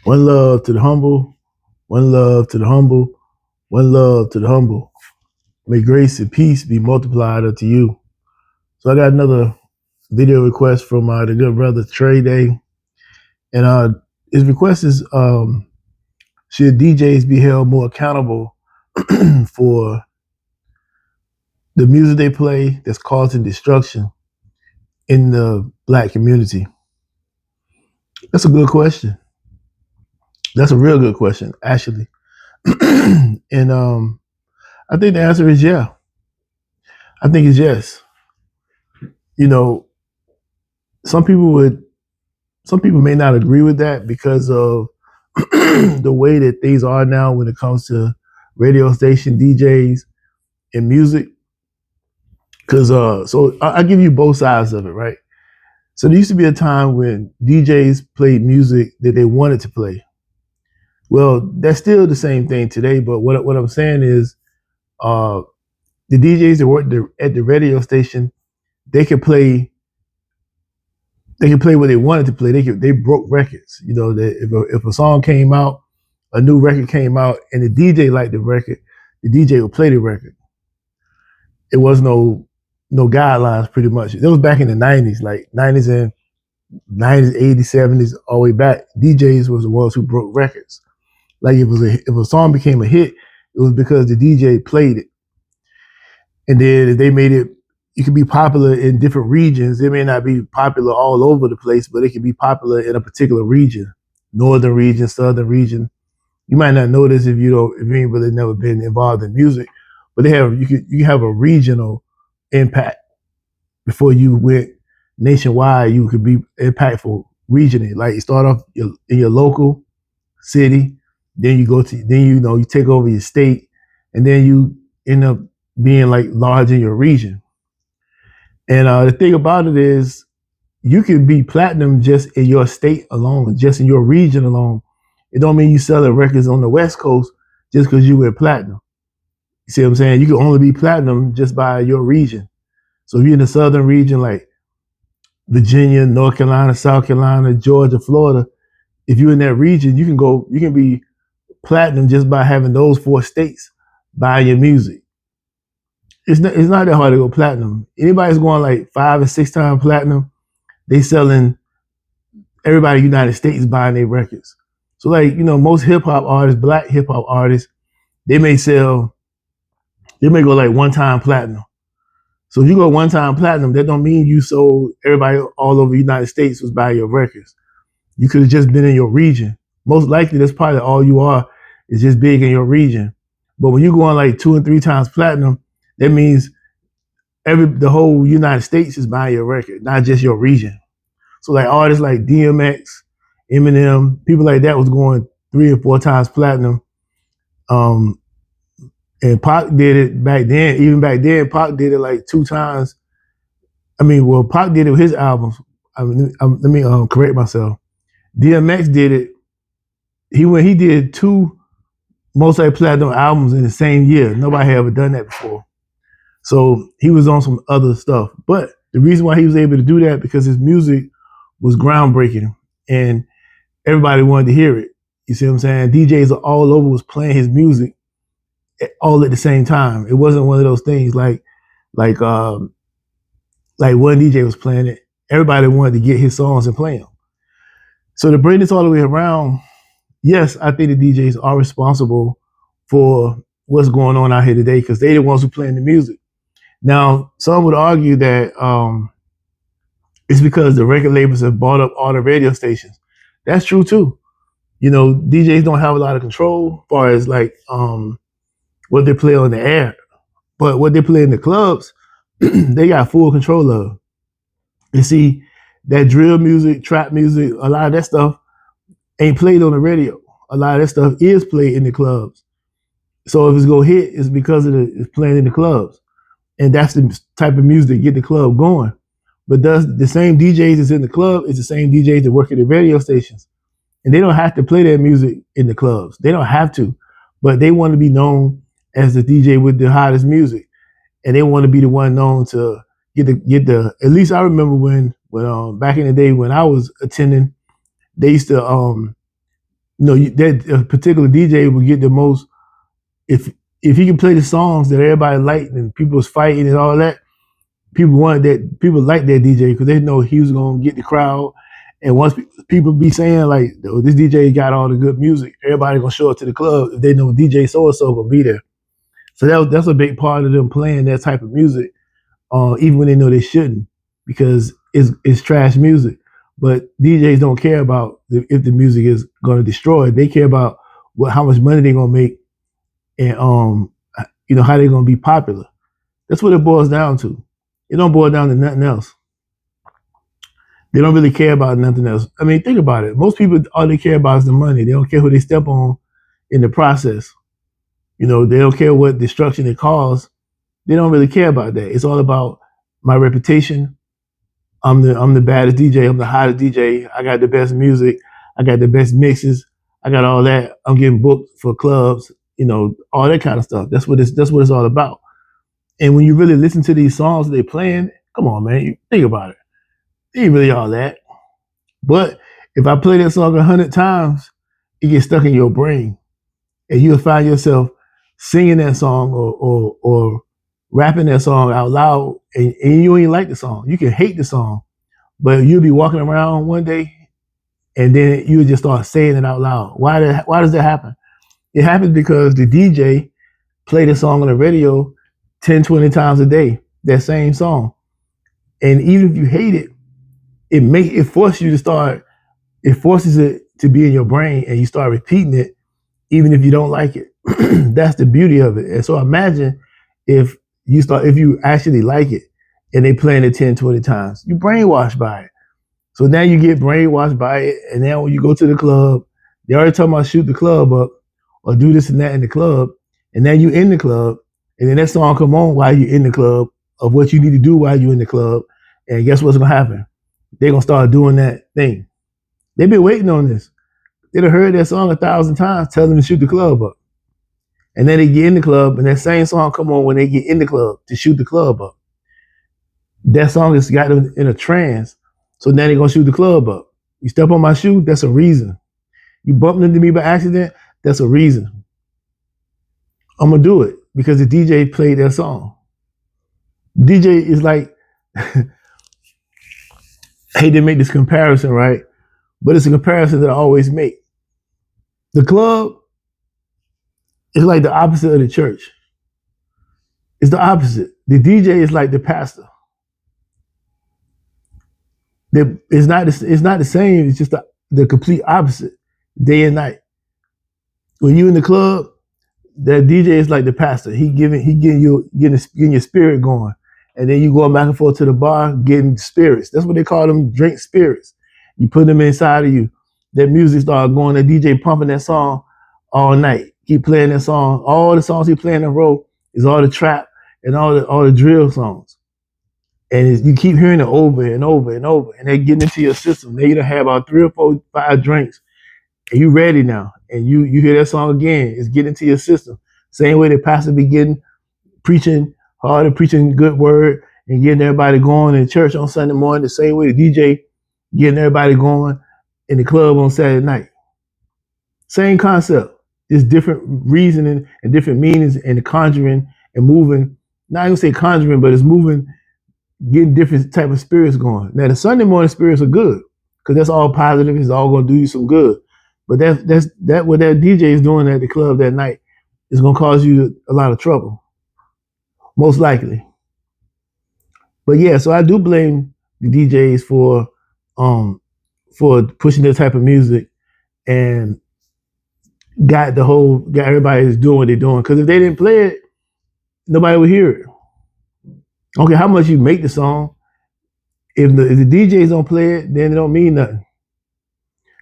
One love to the humble, one love to the humble, one love to the humble. May grace and peace be multiplied unto you. So I got another video request from the good brother Trey Day. And his request is should DJs be held more accountable for the music they play that's causing destruction in the black community? That's a good question. That's a real good question, actually. And I think the answer is yeah. I think it's yes. You know, some people may not agree with that because of the way that things are now when it comes to radio station DJs and music. Because so I give you both sides of it, right? So there used to be a time when DJs played music that they wanted to play. Well, that's still the same thing today, but what I'm saying is uh, the DJs that work at the radio station, they could play what they wanted to play. They broke records. You know, that if a song came out, a new record came out, and the DJ liked the record, the DJ would play the record. It was no guidelines, pretty much. It was back in the '90s, like '90s and '90s, '80s, '70s, all the way back. DJs was the ones who broke records. Like if a song became a hit, it was because the DJ played it. And then if they made it, it could be popular in different regions. It may not be popular all over the place, but it can be popular in a particular region, northern region, southern region. You might not know this if you ain't really never been involved in music, but you have a regional impact before you went nationwide. You could be impactful regionally. Like you start off in your local city, then you take over your state, and then you end up being like large in your region. And the thing about it is, you could be platinum just in your state alone, just in your region alone. It don't mean you selling records on the West Coast just because you went platinum. You see what I'm saying? You can only be platinum just by your region. So if you're in the southern region, like Virginia, North Carolina, South Carolina, Georgia, Florida, if you're in that region, you can be platinum just by having those 4 states buying your music. It's not that hard to go platinum. Anybody's going like 5 or 6 times platinum, they selling, everybody in the United States buying their records. So like, most hip hop artists, black hip hop artists, they may go like 1 time platinum. So if you go 1 time platinum, that don't mean you sold everybody all over the United States was buying your records. You could have just been in your region. Most likely that's probably all you are, is just big in your region. But when you go on like 2 and 3 times platinum, that means the whole United States is buying your record, not just your region. So like artists like DMX, Eminem, people like that was going 3 or 4 times platinum. And Pac did it back then. Even back then, Pac did it like 2 times. Pac did it with his albums. Let me correct myself. DMX did it. He did 2 multi-platinum albums in the same year. Nobody had ever done that before. So he was on some other stuff. But the reason why he was able to do that, because his music was groundbreaking and everybody wanted to hear it. You see what I'm saying? DJs all over was playing his music all at the same time. It wasn't one of those things like one DJ was playing it. Everybody wanted to get his songs and play them. So to bring this all the way around, yes, I think the DJs are responsible for what's going on out here today because they're the ones who playing the music. Now, some would argue that it's because the record labels have bought up all the radio stations. That's true too. DJs don't have a lot of control as far as like what they play on the air, but what they play in the clubs, they got full control of. You see, that drill music, trap music, a lot of that stuff ain't played on the radio. A lot of that stuff is played in the clubs. So if it's gonna hit, it's because it's playing in the clubs, and that's the type of music that get the club going. But the same DJs that's in the club is the same DJs that work at the radio stations, and they don't have to play their music in the clubs. They don't have to, but they want to be known as the DJ with the hottest music, and they want to be the one known to get the. At least I remember when back in the day when I was attending, they used to that a particular DJ will get the most if he can play the songs that everybody liked and people was fighting and all that. People liked that DJ because they know he was gonna get the crowd. And once people be saying like, oh, this DJ got all the good music, everybody gonna show up to the club if they know DJ so and so gonna be there. So that's a big part of them playing that type of music, even when they know they shouldn't, because it's trash music. But DJs don't care about if the music is going to destroy it. They care about how much money they're going to make and how they're going to be popular. That's what it boils down to. It don't boil down to nothing else. They don't really care about nothing else. I mean, think about it. Most people, all they care about is the money. They don't care who they step on in the process. They don't care what destruction it causes. They don't really care about that. It's all about my reputation. I'm the baddest DJ. I'm the hottest DJ. I got the best music. I got the best mixes. I got all that. I'm getting booked for clubs. All that kind of stuff. That's what it's all about. And when you really listen to these songs they're playing, come on, man, you think about it. It ain't really all that. But if I play that song 100 times, it gets stuck in your brain, and you'll find yourself singing that song or rapping that song out loud, and you ain't like the song. You can hate the song, but you'll be walking around one day, and then you just start saying it out loud. Why does that happen? It happens because the DJ played the song on the radio 10, 20 times a day, that same song. And even if you hate it, it forces you to start, it forces it to be in your brain, and you start repeating it even if you don't like it. That's the beauty of it. And so imagine if you actually like it and they playing it 10, 20 times, you brainwashed by it. So now you get brainwashed by it, and now when you go to the club, they already talking about shoot the club up or do this and that in the club, and now you in the club, and then that song come on while you're in the club of what you need to do while you're in the club, and guess what's gonna happen? They're gonna start doing that thing. They've been waiting on this. They'd have heard that song 1,000 times, tell them to shoot the club up. And then they get in the club, and that same song come on when they get in the club to shoot the club up. That song has got them in a trance, so now they're gonna shoot the club up. You step on my shoe, that's a reason. You bumped into me by accident, that's a reason. I'm gonna do it because the DJ played that song. DJ is like, I hate to make this comparison, right? But it's a comparison that I always make. The club is like the opposite of the church. It's the opposite. The DJ is like the pastor. It's not the same. It's just the complete opposite, day and night. When you in the club, that DJ is like the pastor. He getting your spirit going, and then you going back and forth to the bar getting spirits. That's what they call them, drink spirits. You put them inside of you. That music start going. That DJ pumping that song all night. Keep playing that song. All the songs he playing in a row is all the trap and all the drill songs. And you keep hearing it over and over and over, and they getting into your system. Now you done have about 3 or 4, 5 drinks, and you ready now. And you hear that song again, it's getting into your system. Same way the pastor be preaching hard and preaching good word and getting everybody going in church on Sunday morning. The same way the DJ getting everybody going in the club on Saturday night. Same concept, just different reasoning and different meanings, and the conjuring and moving. Not even say conjuring, but it's moving, getting different type of spirits going. Now the Sunday morning spirits are good because that's all positive. It's all going to do you some good. But that's what that DJ is doing at the club that night is going to cause you a lot of trouble, most likely. But yeah, so I do blame the DJs for pushing this type of music and got everybody doing what they're doing. Because if they didn't play it, nobody would hear it. Okay, how much you make the song, if the DJs don't play it, then it don't mean nothing.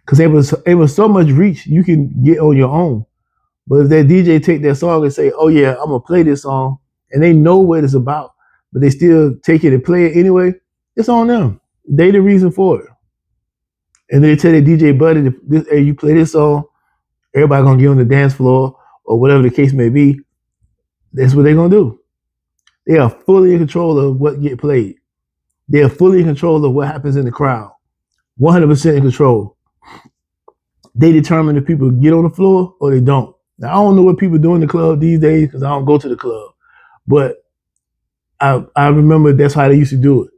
Because it was so much reach you can get on your own. But if that DJ take that song and say, oh yeah, I'm going to play this song, and they know what it's about, but they still take it and play it anyway, it's on them. They the reason for it. And they tell the DJ buddy, hey, you play this song, everybody going to get on the dance floor or whatever the case may be. That's what they're going to do. They are fully in control of what get played. They are fully in control of what happens in the crowd. 100% in control. they determine if people get on the floor or they don't. Now, I don't know what people do in the club these days because I don't go to the club. But I remember that's how they used to do it.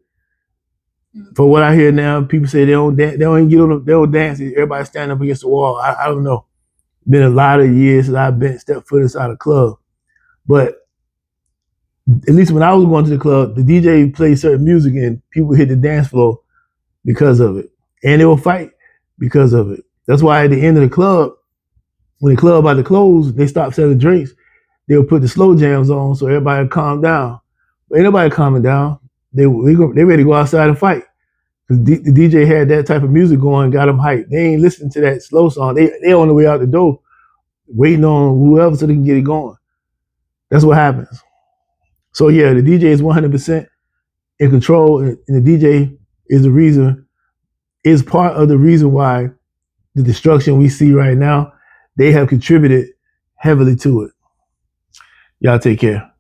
For what I hear now, people say they don't dance, they don't even get on they don't dance. Everybody stand up against the wall. I don't know. Been a lot of years since I've been stepped foot inside a club. But at least when I was going to the club, the DJ played certain music and people hit the dance floor because of it. And they will fight because of it. That's why at the end of the club, when the club about to close, they stop selling drinks. They'll put the slow jams on so everybody calm down. But ain't nobody calming down. They ready to go outside and fight. Because the DJ had that type of music going, got them hyped. They ain't listening to that slow song. They on the way out the door, waiting on whoever so they can get it going. That's what happens. So yeah, the DJ is 100% in control, and the DJ is part of the reason why the destruction we see right now. They have contributed heavily to it. Y'all take care.